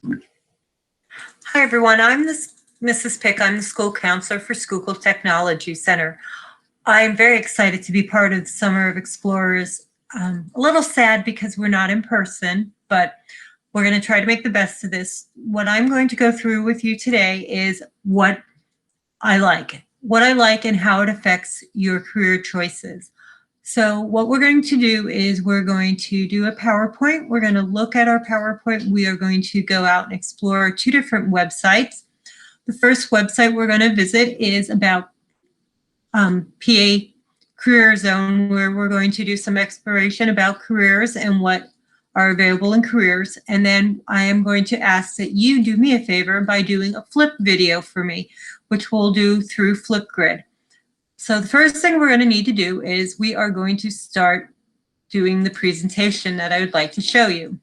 Hi, everyone. I'm Mrs. Pick. I'm the school counselor for Schuylkill Technology Center. I'm very excited to be part of the Summer of Explorers. A little sad because we're not in person, but we're going to try to make the best of this. What I'm going to go through with you today is what I like and how it affects your career choices. So what we're going to do is we're going to do a PowerPoint. We're going to look at our PowerPoint. We are going to go out and explore 2 different websites. The first website we're going to visit is about PA Career Zone, where we're going to do some exploration about careers and what are available in careers. And then I am going to ask that you do me a favor by doing a flip video for me, which we'll do through Flipgrid. So the first thing we're going to need to do is we are going to start doing the presentation that I would like to show you.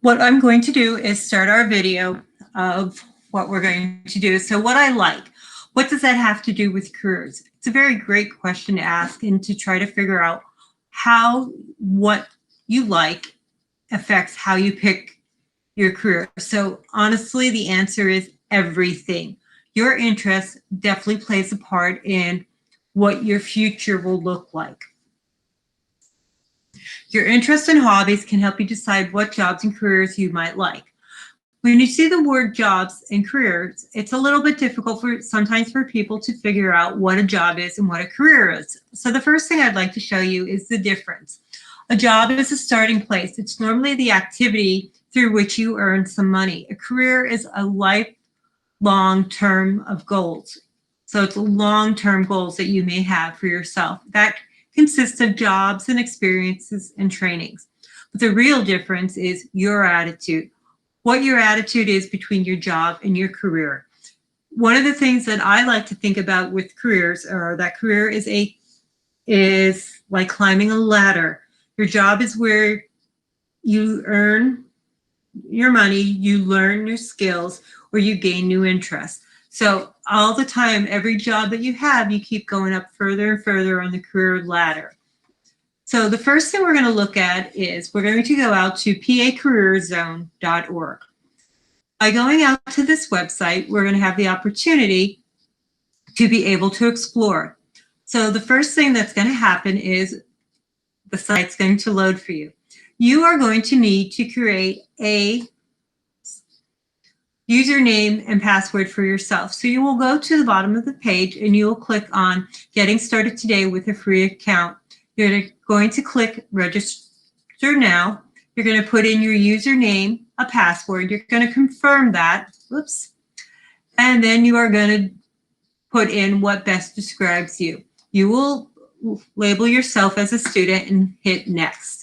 What I'm going to do is start our video of what we're going to do. So what I like, what does that have to do with careers? It's a very great question to ask and to try to figure out how what you like affects how you pick your career. So honestly, the answer is everything. Your interest definitely plays a part in what your future will look like. Your interests and hobbies can help you decide what jobs and careers you might like. When you see the word jobs and careers, it's a little bit difficult sometimes for people to figure out what a job is and what a career is. So the first thing I'd like to show you is the difference. A job is a starting place. It's normally the activity through which you earn some money. A career is a lifelong term of goals. So it's long-term goals that you may have for yourself. That consists of jobs and experiences and trainings. But the real difference is your attitude, what your attitude is between your job and your career. One of the things that I like to think about with careers are that career is like climbing a ladder. Your job is where you earn your money, you learn new skills, or you gain new interests. So all the time, every job that you have, you keep going up further and further on the career ladder. So the first thing we're going to look at is we're going to go out to pacareerzone.org. By going out to this website, we're going to have the opportunity to be able to explore. So the first thing that's going to happen is the site's going to load for you. You are going to need to create a username and password for yourself. So you will go to the bottom of the page and you will click on Getting Started Today with a Free Account. You're going to click Register Now. You're going to put in your username, a password. You're going to confirm that. Oops. And then you are going to put in what best describes you. You will label yourself as a student and hit Next.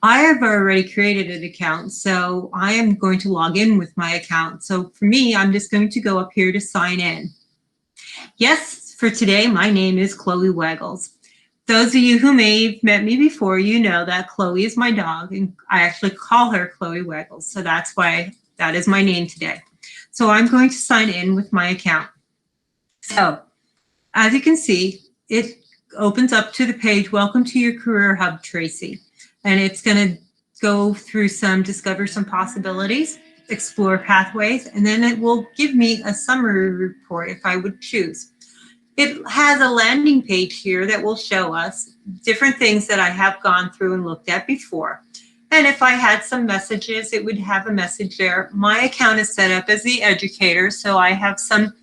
I have already created an account, so I am going to log in with my account. So for me, I'm just going to go up here to sign in. Yes, for today, my name is Chloe Waggles. Those of you who may have met me before, you know that Chloe is my dog, and I actually call her Chloe Waggles. So that's why that is my name today. So I'm going to sign in with my account. So as you can see, it opens up to the page, Welcome to your Career Hub, Tracey. And it's going to go through discover some possibilities, explore pathways, and then it will give me a summary report if I would choose. It has a landing page here that will show us different things that I have gone through and looked at before. And if I had some messages, it would have a message there. My account is set up as the educator, so I have some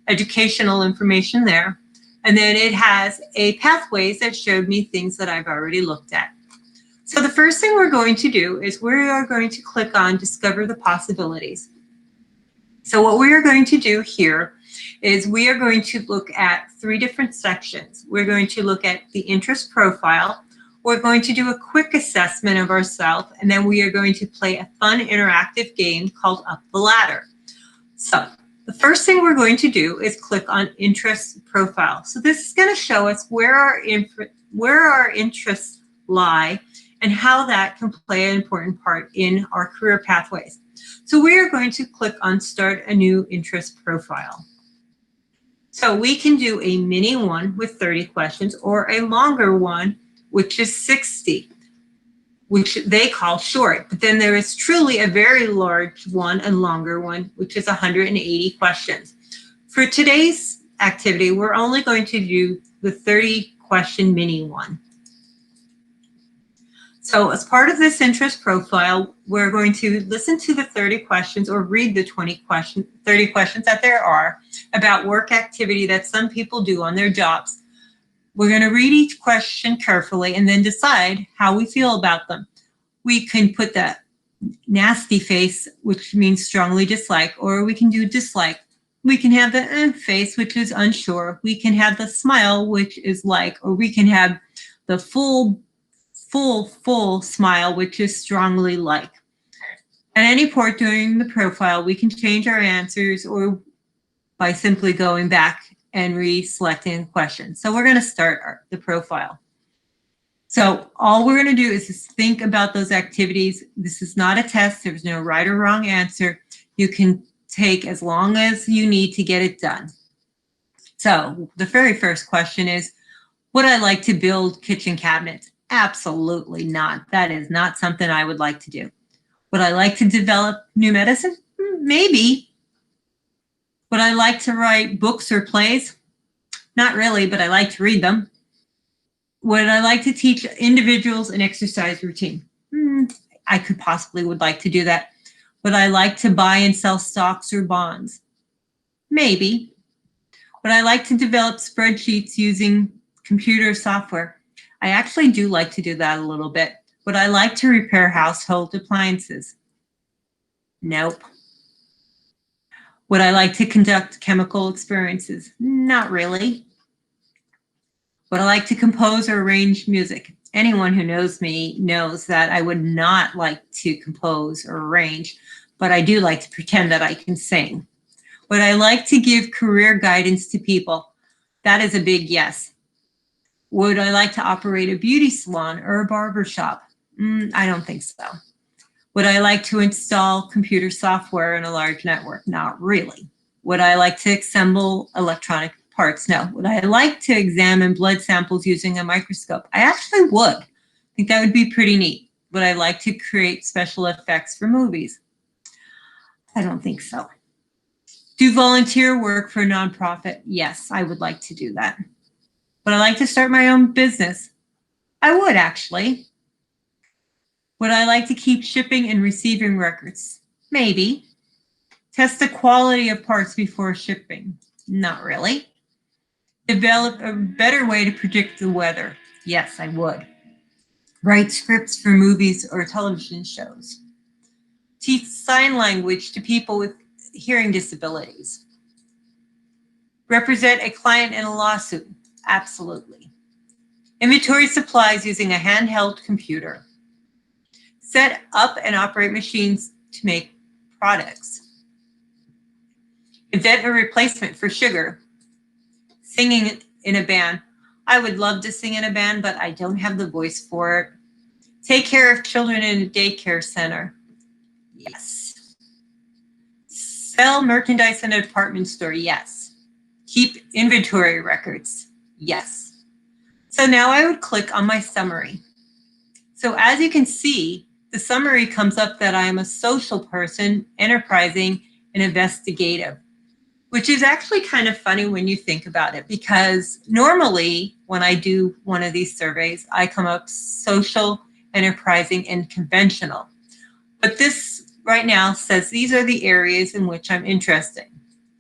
educational information there. And then it has a pathways that showed me things that I've already looked at. So the first thing we're going to do is we are going to click on Discover the Possibilities. So what we are going to do here is we are going to look at 3 different sections. We're going to look at the interest profile. We're going to do a quick assessment of ourselves, and then we are going to play a fun interactive game called Up the Ladder. So the first thing we're going to do is click on Interest Profile. So this is going to show us where our interests lie and how that can play an important part in our career pathways. So we are going to click on Start a New Interest Profile. So we can do a mini one with 30 questions or a longer one, which is 60, which they call short. But then there is truly a very large one and longer one, which is 180 questions. For today's activity, we're only going to do the 30 question mini one. So as part of this interest profile, we're going to listen to the 30 questions or read the 30 questions that there are about work activity that some people do on their jobs. We're going to read each question carefully and then decide how we feel about them. We can put that nasty face, which means strongly dislike, or we can do dislike. We can have the face, which is unsure. We can have the smile, which is like, or we can have the full smile, which is strongly like. At any point during the profile, we can change our answers or by simply going back and reselecting the question. So we're going to start the profile. So all we're going to do is just think about those activities. This is not a test. There's no right or wrong answer. You can take as long as you need to get it done. So the very first question is, would I like to build kitchen cabinets? Absolutely not. That is not something I would like to do. Would I like to develop new medicine? Maybe. Would I like to write books or plays? Not really, but I like to read them. Would I like to teach individuals an exercise routine? I could possibly would like to do that. Would I like to buy and sell stocks or bonds? Maybe. Would I like to develop spreadsheets using computer software? I actually do like to do that a little bit. Would I like to repair household appliances? Nope. Would I like to conduct chemical experiences? Not really. Would I like to compose or arrange music? Anyone who knows me knows that I would not like to compose or arrange, but I do like to pretend that I can sing. Would I like to give career guidance to people? That is a big yes. Would I like to operate a beauty salon or a barber shop? I don't think so. Would I like to install computer software in a large network? Not really. Would I like to assemble electronic parts? No. Would I like to examine blood samples using a microscope? I actually would. I think that would be pretty neat. Would I like to create special effects for movies? I don't think so. Do volunteer work for a nonprofit? Yes, I would like to do that. Would I like to start my own business? I would actually. Would I like to keep shipping and receiving records? Maybe. Test the quality of parts before shipping? Not really. Develop a better way to predict the weather? Yes, I would. Write scripts for movies or television shows? Teach sign language to people with hearing disabilities? Represent a client in a lawsuit? Absolutely. Inventory supplies using a handheld computer? Set up and operate machines to make products? Invent a replacement for sugar? Singing in a band? I would love to sing in a band, but I don't have the voice for it. Take care of children in a daycare center? Yes. Sell merchandise in a department store? Yes. Keep inventory records? Yes. So now I would click on my summary. So as you can see, the summary comes up that I am a social person, enterprising, and investigative, which is actually kind of funny when you think about it, because normally when I do one of these surveys, I come up social, enterprising, and conventional. But this right now says these are the areas in which I'm interested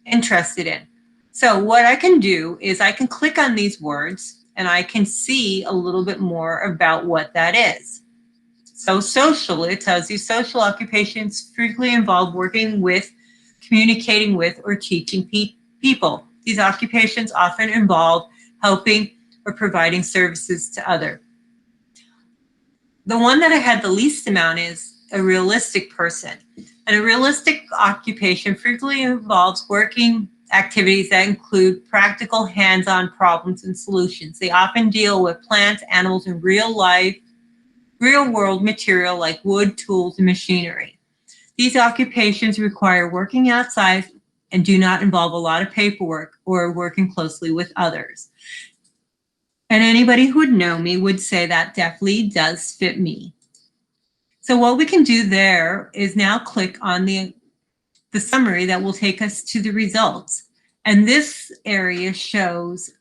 in. So what I can do is I can click on these words and I can see a little bit more about what that is. So social, it tells you social occupations frequently involve working with, communicating with, or teaching people. These occupations often involve helping or providing services to others. The one that I had the least amount is a realistic person. And a realistic occupation frequently involves working activities that include practical hands-on problems and solutions. They often deal with plants, animals, and real-world material like wood, tools, and machinery. These occupations require working outside and do not involve a lot of paperwork or working closely with others. And anybody who would know me would say that definitely does fit me. So what we can do there is now click on the summary that will take us to the results. And this area shows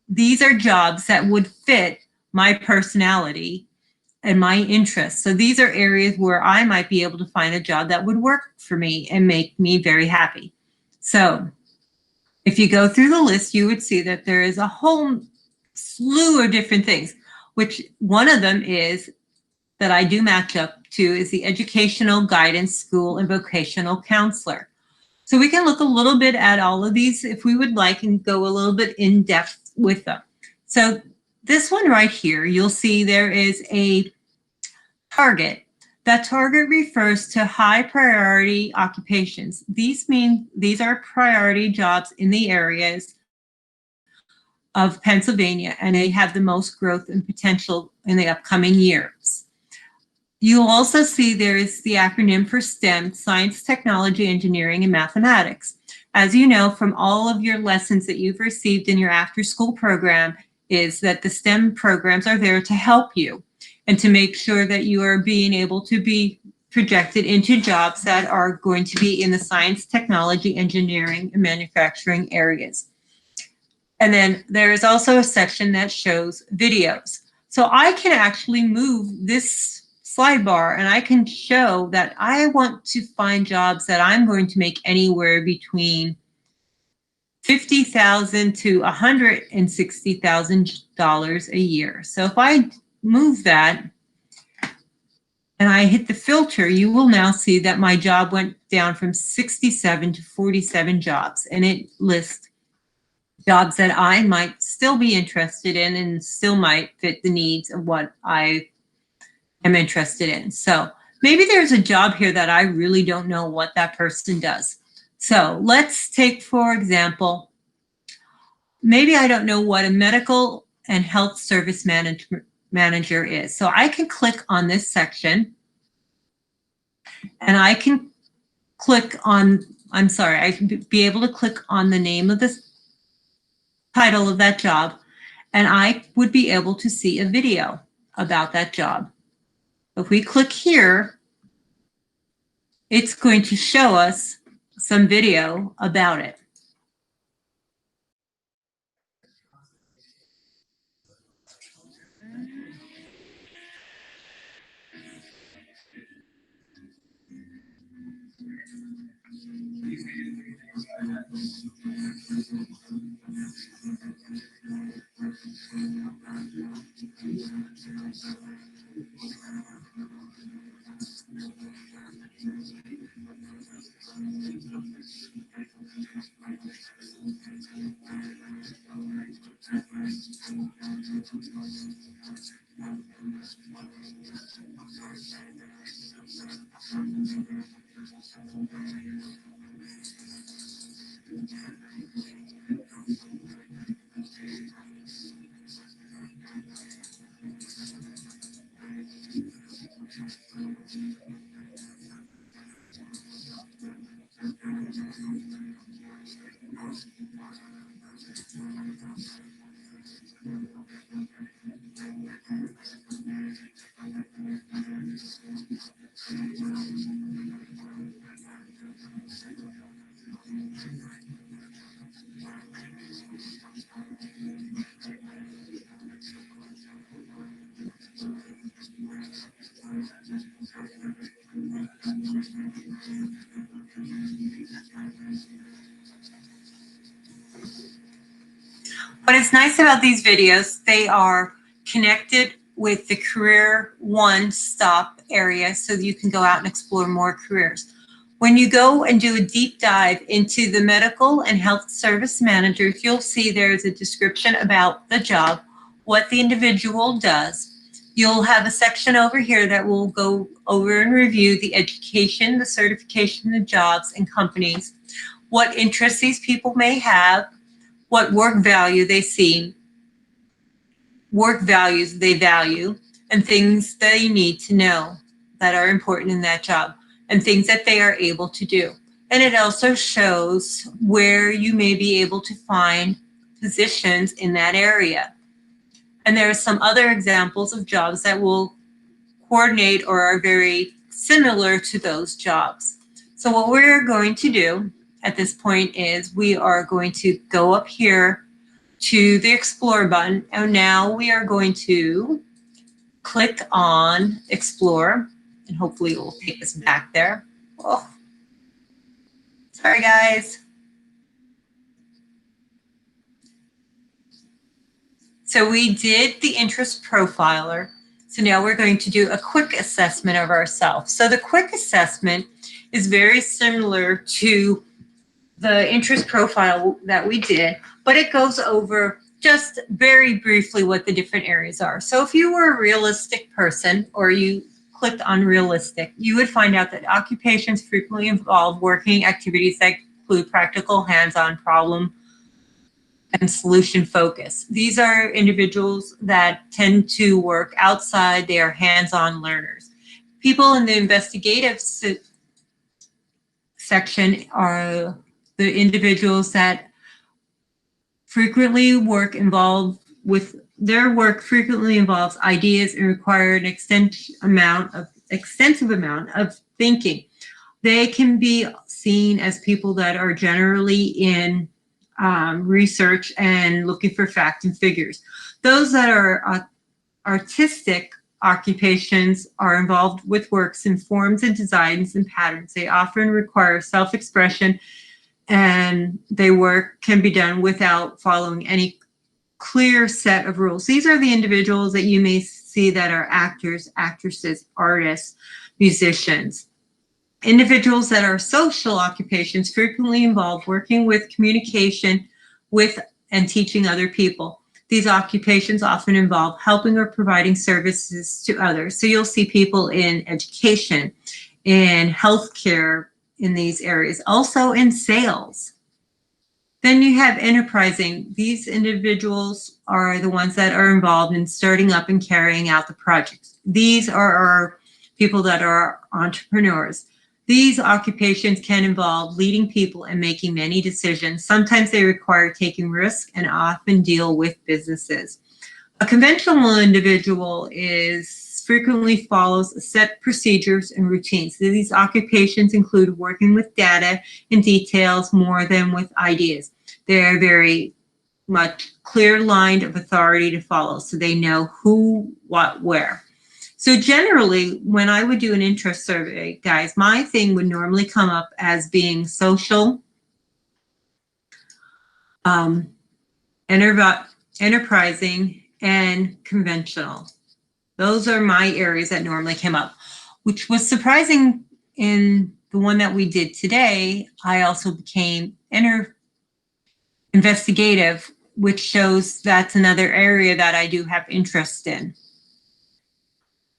these are jobs that would fit my personality and my interests. So these are areas where I might be able to find a job that would work for me and make me very happy. So if you go through the list, you would see that there is a whole slew of different things, which one of them is that I do match up to is the educational guidance school and vocational counselor. So we can look a little bit at all of these if we would like and go a little bit in depth with them. So this one right here, you'll see there is a target. That target refers to high priority occupations. These mean these are priority jobs in the areas of Pennsylvania, and they have the most growth and potential in the upcoming years. You'll also see there is the acronym for STEM, Science, Technology, Engineering, and Mathematics. As you know from all of your lessons that you've received in your after-school program, is that the STEM programs are there to help you and to make sure that you are being able to be projected into jobs that are going to be in the science, technology, engineering, and manufacturing areas. And then there is also a section that shows videos. So I can actually move this slide bar and I can show that I want to find jobs that I'm going to make anywhere between $50,000 to $160,000 a year. So if I move that and I hit the filter, you will now see that my job went down from 67 to 47 jobs, and it lists jobs that I might still be interested in and still might fit the needs of what I am interested in. So maybe there's a job here that I really don't know what that person does. So let's take, for example, maybe I don't know what a medical and health service manager is. So I can click on this section and I can click on, I can be able to click on the name of the title of that job, and I would be able to see a video about that job. If we click here, it's going to show us some video about it. What is nice about these videos, they are connected with the Career One Stop area so you can go out and explore more careers. When you go and do a deep dive into the medical and health service managers, you'll see there's a description about the job, what the individual does. You'll have a section over here that will go over and review the education, the certification, the jobs and companies, what interests these people may have, what work value they see, work values they value, and things they need to know that are important in that job, and things that they are able to do. And it also shows where you may be able to find positions in that area. And there are some other examples of jobs that will coordinate or are very similar to those jobs. So what we're going to do at this point is we are going to go up here to the Explore button, and now we are going to click on Explore, and hopefully it will take us back there. Oh, sorry guys. So we did the interest profiler. So now we're going to do a quick assessment of ourselves. So the quick assessment is very similar to the interest profile that we did, but it goes over just very briefly what the different areas are. So if you were a realistic person or you clicked on realistic, you would find out that occupations frequently involve working activities that include practical hands-on problem and solution focus. These are individuals that tend to work outside. They are hands-on learners. People in the investigative section are the individuals that frequently frequently involves ideas and require an extensive amount of thinking. They can be seen as people that are generally in research and looking for facts and figures. Those that are artistic occupations are involved with works in forms and designs and patterns. They often require self-expression, and can be done without following any clear set of rules. These are the individuals that you may see that are actors, actresses, artists, musicians. Individuals that are social occupations frequently involve working with communication with and teaching other people. These occupations often involve helping or providing services to others. So you'll see people in education, in healthcare, in these areas, also in sales. Then you have enterprising. These individuals are the ones that are involved in starting up and carrying out the projects. These are our people that are entrepreneurs. These occupations can involve leading people and making many decisions. Sometimes they require taking risks and often deal with businesses. A conventional individual frequently follows set procedures and routines. So these occupations include working with data and details more than with ideas. They're very much clear line of authority to follow, so they know who, what, where. So generally, when I would do an interest survey, guys, my thing would normally come up as being social, enterprising, and conventional. Those are my areas that normally came up, which was surprising. In the one that we did today, I also became investigative, which shows that's another area that I do have interest in.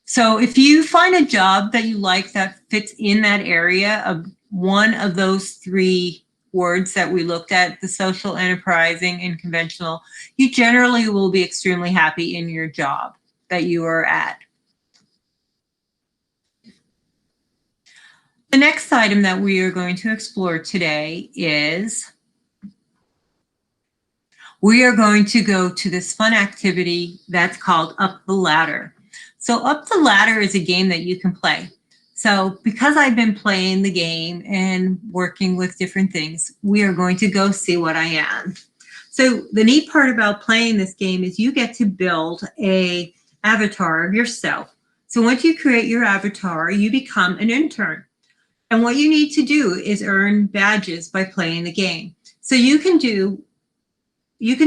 So if you find a job that you like that fits in that area of one of those three words that we looked at, the social, enterprising, and conventional, you generally will be extremely happy in your job that you are at. The next item that we are going to explore today is we are going to go to this fun activity that's called Up the Ladder. So Up the Ladder is a game that you can play. So because I've been playing the game and working with different things, we are going to go see what I am. So the neat part about playing this game is you get to build an avatar of yourself. So once you create your avatar, you become an intern. And what you need to do is earn badges by playing the game. So you can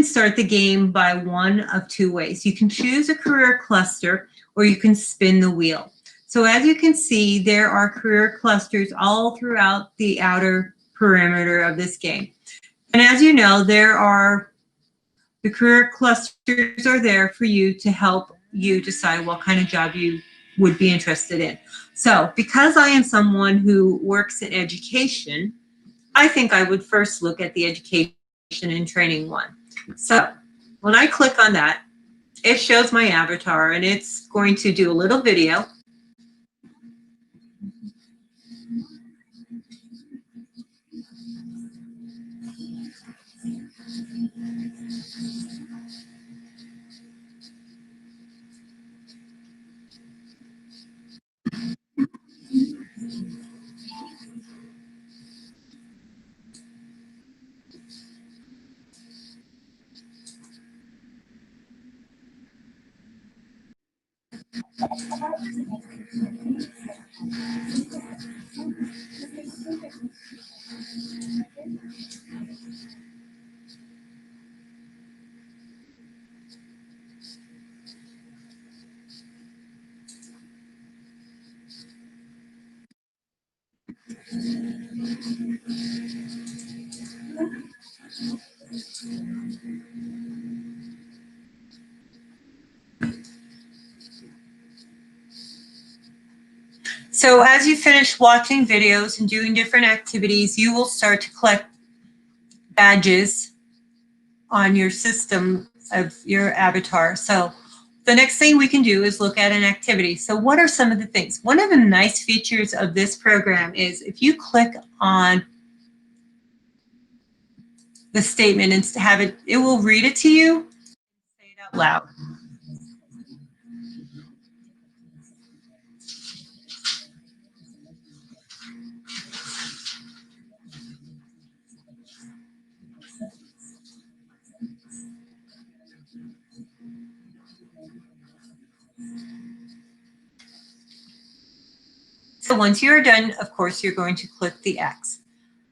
start the game by one of two ways. You can choose a career cluster, or you can spin the wheel. So as you can see, there are career clusters all throughout the outer perimeter of this game. And as you know, the career clusters are there for you to help you decide what kind of job you would be interested in. So because I am someone who works in education, I think I would first look at the education and training one. So when I click on that, it shows my avatar and it's going to do a little video. So as you finish watching videos and doing different activities, you will start to collect badges on your system of your avatar. So the next thing we can do is look at an activity. So what are some of the things? One of the nice features of this program is if you click on the statement and have it, it will read it to you, say it out loud. So once you're done, of course, you're going to click the X.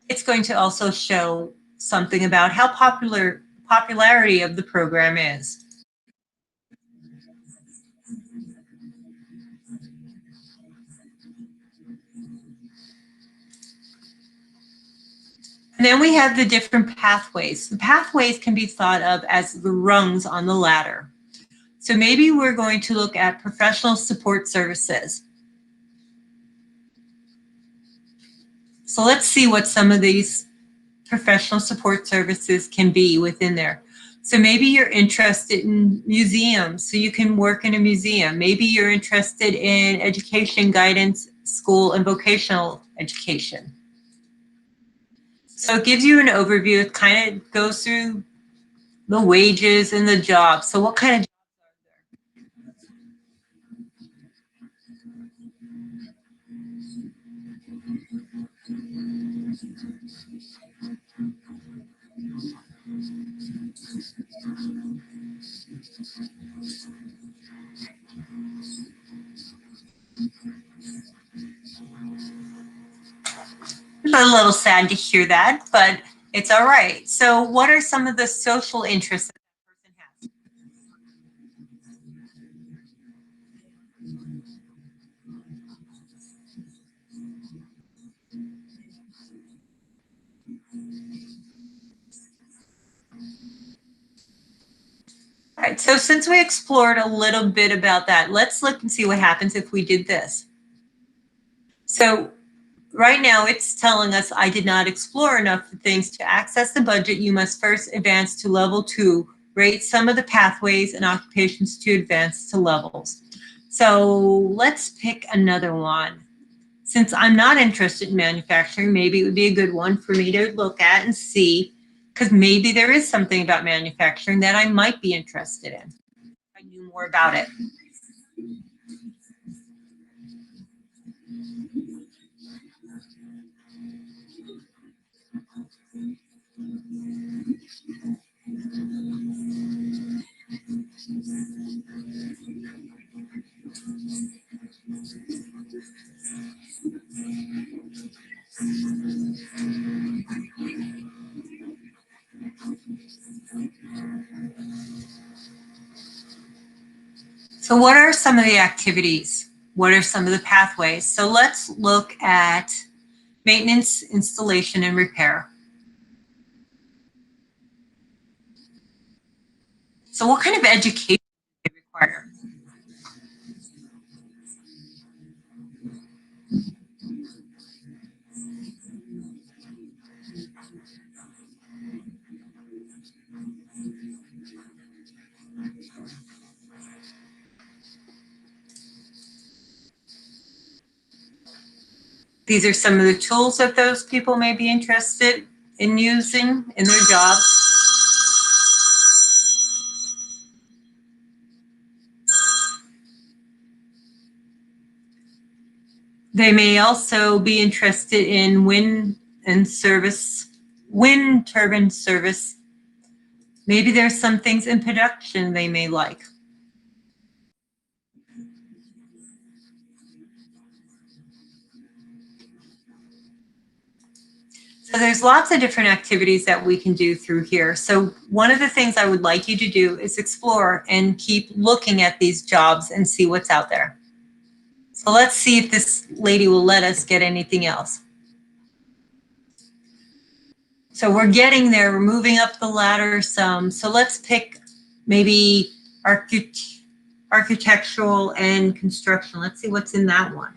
It's going to also show something about how popularity of the program is. And then we have the different pathways. The pathways can be thought of as the rungs on the ladder. So maybe we're going to look at professional support services. So let's see what some of these professional support services can be within there. So maybe you're interested in museums, so you can work in a museum. Maybe you're interested in education, guidance, school, and vocational education. So it gives you an overview. It kind of goes through the wages and the jobs. So what kind of jobs are there? I'm a little sad to hear that, but it's all right. So what are some of the social interests that that person has? All right, so since we explored a little bit about that, let's look and see what happens if we did this. So right now it's telling us I did not explore enough things to access the budget. You must first advance to level 2, rate some of the pathways and occupations to advance to levels. So let's pick another one. Since I'm not interested in manufacturing, maybe it would be a good one for me to look at and see, because maybe there is something about manufacturing that I might be interested in. I knew more about it. So what are some of the activities? What are some of the pathways? So let's look at maintenance, installation, and repair. So what kind of education do they require? These are some of the tools that those people may be interested in using in their jobs. They may also be interested in wind turbine service. Maybe there's some things in production they may like. So there's lots of different activities that we can do through here. So one of the things I would like you to do is explore and keep looking at these jobs and see what's out there. So let's see if this lady will let us get anything else. So we're getting there, we're moving up the ladder some. So let's pick maybe architectural and construction. Let's see what's in that one.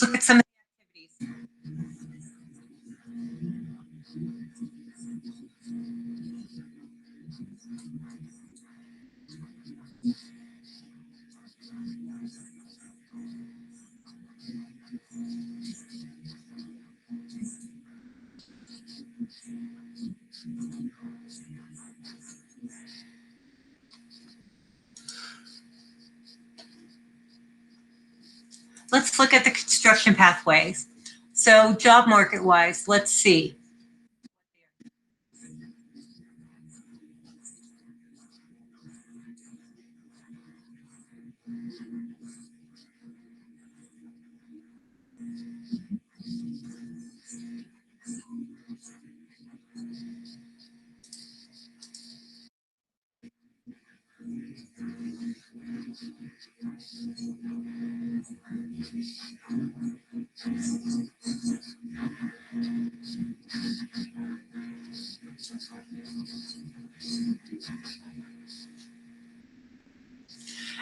Let's look at some of the activities. Let's look at the construction pathways. So job market wise, let's see.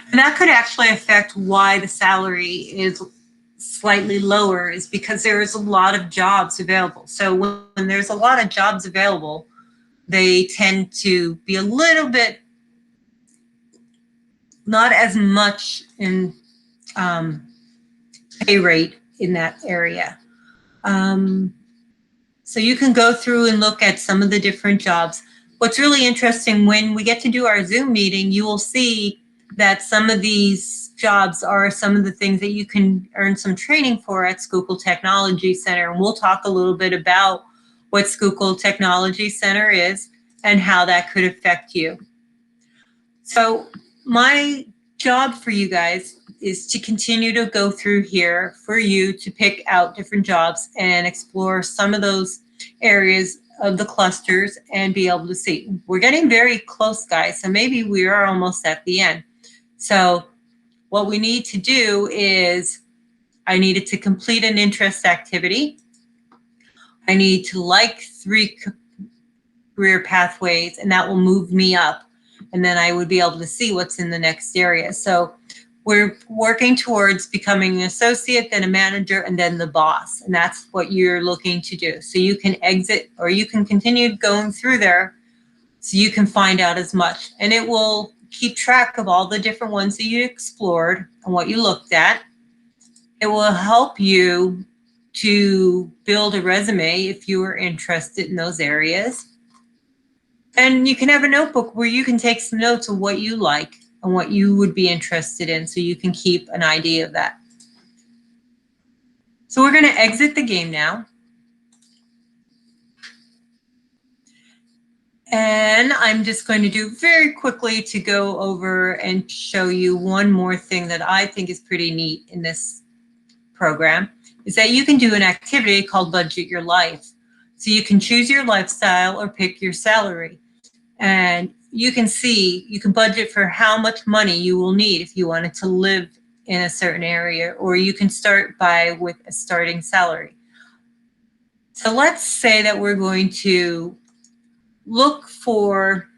And that could actually affect why the salary is slightly lower, is because there is a lot of jobs available. So when there's a lot of jobs available, they tend to be a little bit, not as much in pay rate in that area. So you can go through and look at some of the different jobs. What's really interesting, when we get to do our Zoom meeting, you will see that some of these jobs are some of the things that you can earn some training for at Schuylkill Technology Center. And we'll talk a little bit about what Schuylkill Technology Center is and how that could affect you. So my job for you guys is to continue to go through here for you to pick out different jobs and explore some of those areas of the clusters and be able to see. We're getting very close, guys, so maybe we are almost at the end. So what we need to do is, I needed to complete an interest activity. I need to like 3 career pathways, and that will move me up. And then I would be able to see what's in the next area. So we're working towards becoming an associate, then a manager, and then the boss. And that's what you're looking to do. So you can exit, or you can continue going through there so you can find out as much. And it will keep track of all the different ones that you explored and what you looked at. It will help you to build a resume if you are interested in those areas. And you can have a notebook where you can take some notes of what you like and what you would be interested in, so you can keep an idea of that. So we're going to exit the game now. And I'm just going to do very quickly to go over and show you one more thing that I think is pretty neat in this program, is that you can do an activity called Budget Your Life. So you can choose your lifestyle or pick your salary. And you can see, you can budget for how much money you will need if you wanted to live in a certain area, or you can start with a starting salary. So let's say that we're going to look for,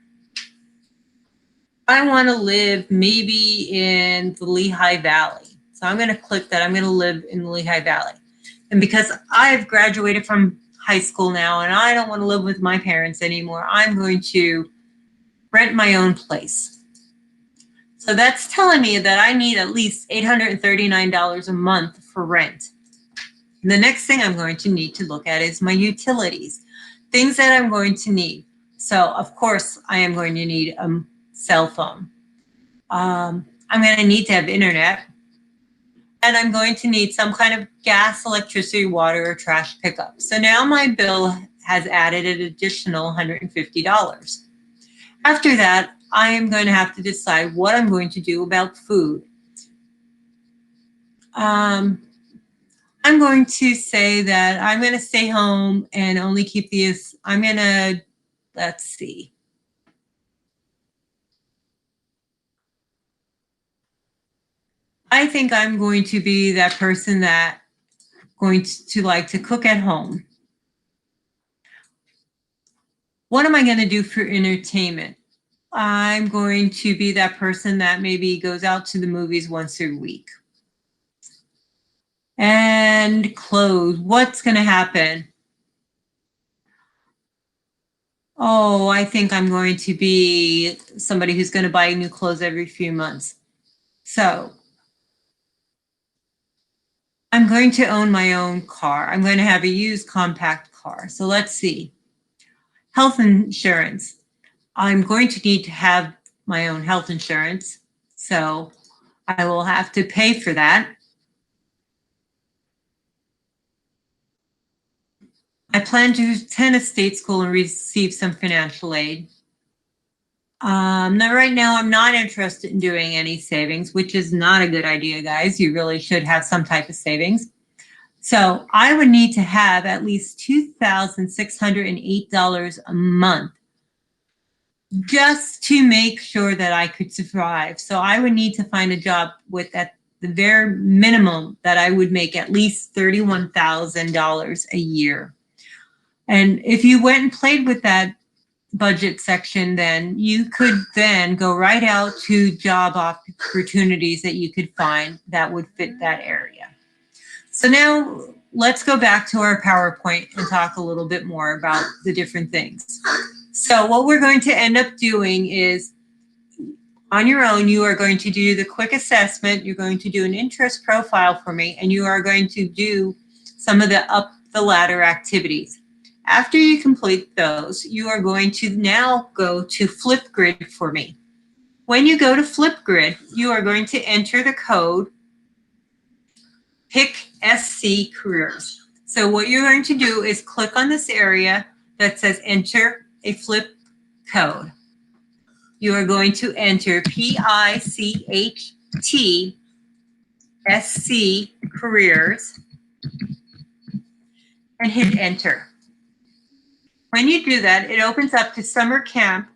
I want to live maybe in the Lehigh Valley. So I'm going to click that. I'm going to live in the Lehigh Valley. And because I've graduated from high school now and I don't want to live with my parents anymore, I'm going to rent my own place. So that's telling me that I need at least $839 a month for rent. The next thing I'm going to need to look at is my utilities, things that I'm going to need. So of course I am going to need a cell phone. I'm going to need to have internet, and I'm going to need some kind of gas, electricity, water, or trash pickup. So now my bill has added an additional $150. After that, I am going to have to decide what I'm going to do about food. I'm going to say that I'm going to stay home and only keep these. I'm going to, let's see. I think I'm going to be that person that going to like to cook at home. What am I going to do for entertainment? I'm going to be that person that maybe goes out to the movies once a week. And clothes, what's going to happen? Oh, I think I'm going to be somebody who's going to buy new clothes every few months. So I'm going to own my own car. I'm going to have a used compact car. So let's see. Health insurance. I'm going to need to have my own health insurance. So I will have to pay for that. I plan to attend a state school and receive some financial aid. Now, right now, I'm not interested in doing any savings, which is not a good idea, guys. You really should have some type of savings. So I would need to have at least $2,608 a month just to make sure that I could survive. So I would need to find a job with at the very minimum that I would make at least $31,000 a year. And if you went and played with that budget section, then you could then go right out to job opportunities that you could find that would fit that area. So now let's go back to our PowerPoint and talk a little bit more about the different things. So what we're going to end up doing is, on your own, you are going to do the quick assessment. You're going to do an interest profile for me, and you are going to do some of the up the ladder activities. After you complete those, you are going to now go to Flipgrid for me. When you go to Flipgrid, you are going to enter the code Pick SC Careers. So what you're going to do is click on this area that says enter a flip code. You are going to enter PICHT SC Careers and hit enter. When you do that, it opens up to Summer Camp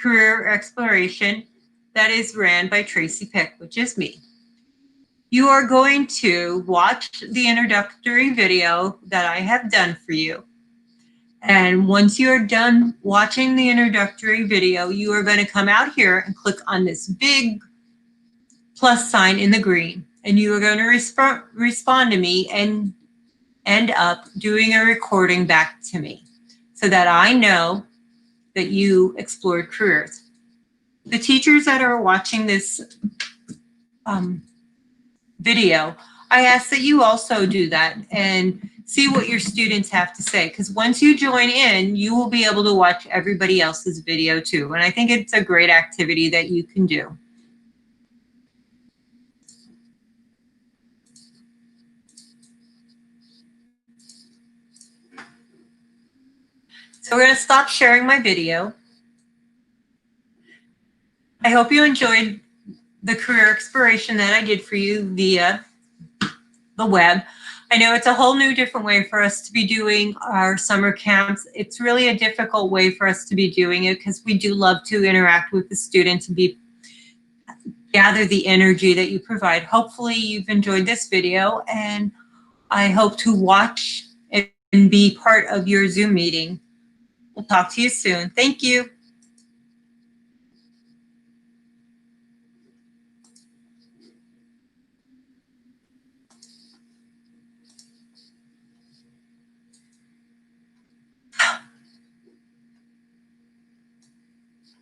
Career Exploration that is ran by Tracey Picht, which is me. You are going to watch the introductory video that I have done for you. And once you're done watching the introductory video, you are going to come out here and click on this big plus sign in the green. And you are going to respond to me and end up doing a recording back to me, so that I know that you explored careers. The teachers that are watching this video, I ask that you also do that and see what your students have to say, because once you join in, you will be able to watch everybody else's video too. And I think it's a great activity that you can do. So we're going to stop sharing my video. I hope you enjoyed the career exploration that I did for you via the web. I know it's a whole new different way for us to be doing our summer camps. It's really a difficult way for us to be doing it because we do love to interact with the students and gather the energy that you provide. Hopefully you've enjoyed this video, and I hope to watch and be part of your Zoom meeting. We'll talk to you soon. Thank you.